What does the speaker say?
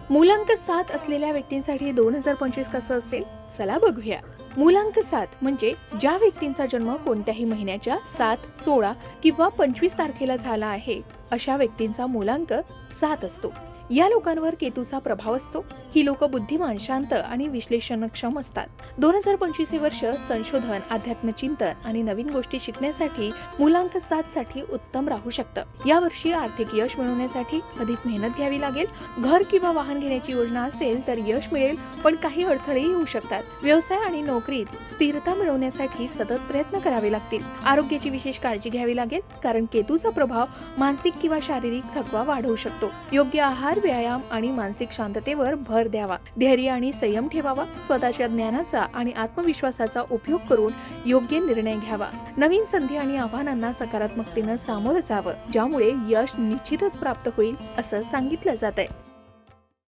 मूलांक 7 असलेल्या व्यक्तींसाठी 2025 कसं असेल, चला बघूया. मूलांक 7 म्हणजे ज्या व्यक्तींचा जन्म कोणत्याही महिन्याच्या 7, 16 किंवा 25 तारखेला झाला आहे, अशा व्यक्तींचा मूलांक 7 असतो. या लोकांवर केतूचा प्रभाव असतो. ही लोक बुद्धिमान, शांत आणि विश्लेषणक्षम असतात. 2025 हे वर्ष संशोधन, अध्यात्मचिंतन आणि नवीन गोष्टी शिकण्यासाठी मूलांक 7 साठी उत्तम राहू शकतं. या वर्षी आर्थिक यश मिळवण्यासाठी अधिक मेहनत घ्यावी लागेल. घर किंवा वाहन घेण्याची योजना असेल तर यश मिळेल, पण काही अडथळेही येऊ शकतात. व्यवसाय आणि नोकरीत स्थिरता मिळवण्यासाठी सतत प्रयत्न करावे लागतील. आरोग्याची विशेष काळजी घ्यावी लागेल, कारण केतूचा प्रभाव मानसिक किंवा शारीरिक थकवा वाढवू शकतो. योग्य आहार, व्यायाम आणि मानसिक शांततेवर भर द्यावा. धैर्य आणि संयम ठेवावा. स्वतःच्या ज्ञानाचा आणि आत्मविश्वासाचा उपयोग करून योग्य निर्णय घ्यावा. नवीन संधी आणि आव्हानांना सकारात्मकतेने सामोरं जावं, ज्यामुळे यश निश्चितच प्राप्त होईल असं सांगितलं जात आहे.